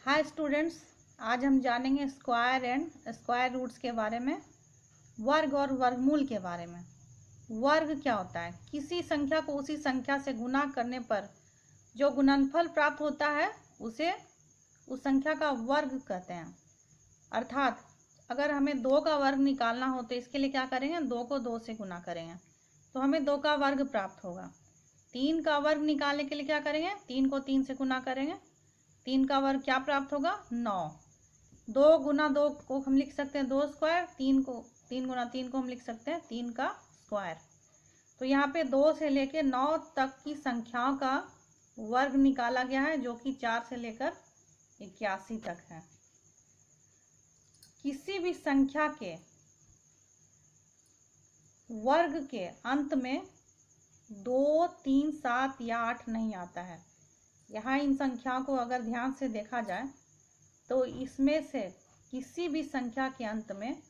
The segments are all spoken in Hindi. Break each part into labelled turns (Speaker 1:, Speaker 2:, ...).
Speaker 1: हाय स्टूडेंट्स, आज हम जानेंगे स्क्वायर एंड स्क्वायर रूट्स के बारे में, वर्ग और वर्गमूल के बारे में। वर्ग क्या होता है? किसी संख्या को उसी संख्या से गुना करने पर जो गुणनफल प्राप्त होता है उसे उस संख्या का वर्ग कहते हैं। अर्थात अगर हमें 2 का वर्ग निकालना हो तो इसके लिए क्या करेंगे? 2 को 2 से गुना करेंगे तो हमें 2 का वर्ग प्राप्त होगा। 3 का वर्ग निकालने के लिए क्या करेंगे? 3 को 3 से गुना करेंगे, 3 का वर्ग क्या प्राप्त होगा? 9। 2 गुना 2 को हम लिख सकते हैं 2 स्क्वायर, 3 गुना 3 को हम लिख सकते हैं 3 का स्क्वायर। तो यहाँ पे 2 से लेकर 9 तक की संख्याओं का वर्ग निकाला गया है, जो कि 4 से लेकर 81 तक है। किसी भी संख्या के वर्ग के अंत में 2, 3, 7 या 8 नहीं आता है। यहाँ इन संख्याओं को अगर ध्यान से देखा जाए तो इसमें से किसी भी संख्या के अंत में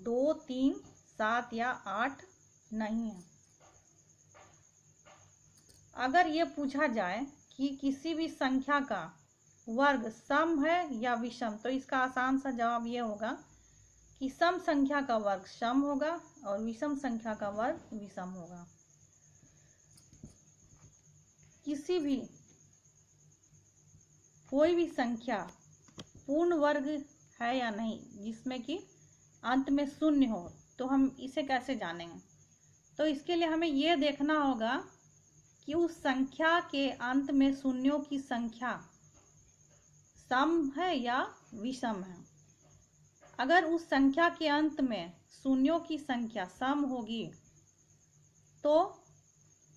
Speaker 1: 2, 3, 7 या 8 नहीं है। अगर ये पूछा जाए कि किसी भी संख्या का वर्ग सम है या विषम, तो इसका आसान सा जवाब ये होगा कि सम संख्या का वर्ग सम होगा और विषम संख्या का वर्ग विषम होगा। कोई भी संख्या पूर्ण वर्ग है या नहीं जिसमें कि अंत में शून्य हो, तो हम इसे कैसे जानेंगे? तो इसके लिए हमें यह देखना होगा कि उस संख्या के अंत में शून्यों की संख्या सम है या विषम है। अगर उस संख्या के अंत में शून्यों की संख्या सम होगी तो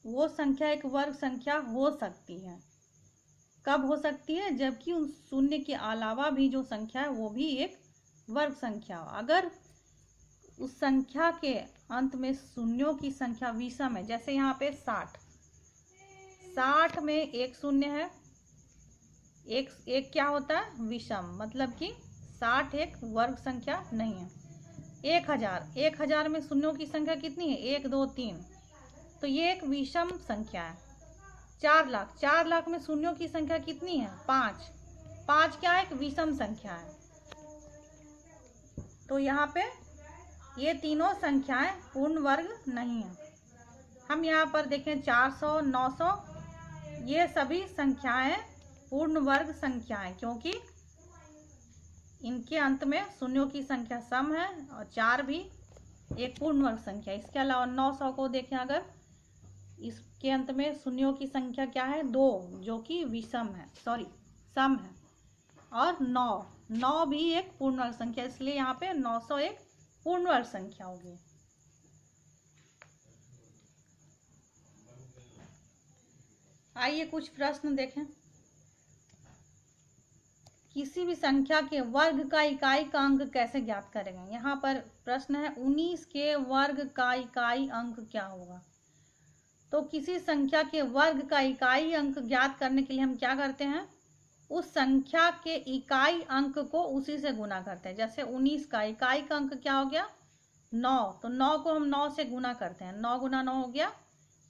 Speaker 1: वो संख्या एक वर्ग संख्या हो सकती है। कब हो सकती है? जबकि उन शून्य के अलावा भी जो संख्या है वो भी एक वर्ग संख्या हो। अगर उस संख्या के अंत में शून्यों की संख्या विषम है, जैसे यहाँ पे 60 में एक शून्य है, एक क्या होता है? विषम, मतलब कि 60 एक वर्ग संख्या नहीं है। 1000 में शून्यों की संख्या कितनी है? 1, 2, 3, तो ये एक विषम संख्या है। 4 लाख में शून्यों की संख्या कितनी है? 5 क्या है? एक विषम संख्या है। तो यहाँ पे ये तीनों संख्याएं पूर्ण वर्ग नहीं है। हम यहाँ पर देखें 400, 900, ये सभी संख्याएं पूर्ण वर्ग संख्याएं, क्योंकि इनके अंत में शून्यों की संख्या सम है और 4 भी एक पूर्ण वर्ग संख्या। इसके अलावा 900 को देखें, अगर इसके अंत में शून्यों की संख्या क्या है? 2, जो कि विषम है, सम है। और 9 भी एक पूर्ण वर्ग संख्या, इसलिए यहाँ पे 900 एक पूर्ण वर्ग संख्या होगी। आइए कुछ प्रश्न देखें। किसी भी संख्या के वर्ग का इकाई का अंक कैसे ज्ञात करेंगे? यहाँ पर प्रश्न है 19 के वर्ग का इकाई अंक क्या होगा? तो किसी संख्या के वर्ग का इकाई अंक ज्ञात करने के लिए हम क्या करते हैं? उस संख्या के इकाई अंक को उसी से गुना करते हैं। जैसे 19 का इकाई का अंक क्या हो गया? 9, तो 9 को हम 9 से गुना करते हैं। 9 गुना 9 हो गया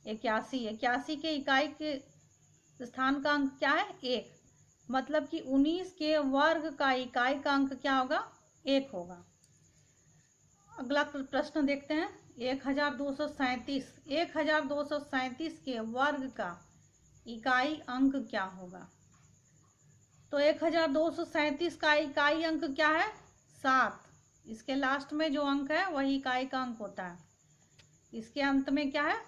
Speaker 1: 81। 81 के इकाई के स्थान का अंक क्या है? 1, मतलब कि 19 के वर्ग का इकाई का अंक क्या होगा? 1 होगा। अगला प्रश्न देखते हैं। 1237 के वर्ग का इकाई अंक क्या होगा? तो 1237 का इकाई अंक क्या है? 7। इसके लास्ट में जो अंक है वही इकाई का अंक होता है। इसके अंत में क्या है?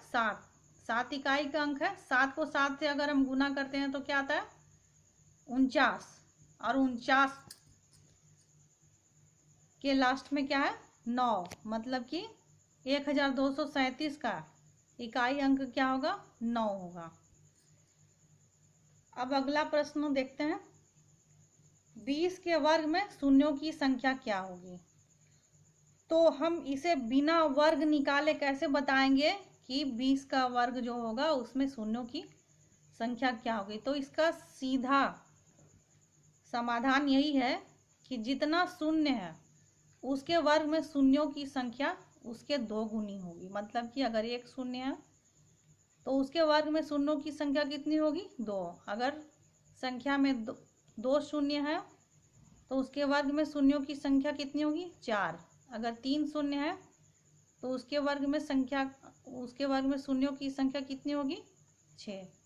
Speaker 1: 7 इकाई का अंक है। 7 को 7 से अगर हम गुना करते हैं तो क्या आता है? 49, और 49 के लास्ट में क्या है? 9, मतलब कि 1237 का इकाई अंक क्या होगा? 9 होगा। अब अगला प्रश्न देखते हैं। 20 के वर्ग में शून्यों की संख्या क्या होगी? तो हम इसे बिना वर्ग निकाले कैसे बताएंगे कि 20 का वर्ग जो होगा उसमें शून्यों की संख्या क्या होगी? तो इसका सीधा समाधान यही है कि जितना शून्य है उसके वर्ग में शून्यों की संख्या उसके 2 गुनी होगी। मतलब कि अगर 1 शून्य है तो उसके वर्ग में शून्यों की संख्या कितनी होगी? 2। अगर संख्या में 2 शून्य है तो उसके वर्ग में शून्यों की संख्या कितनी होगी? 4। अगर 3 शून्य है तो उसके वर्ग में शून्यों की संख्या कितनी होगी? 6।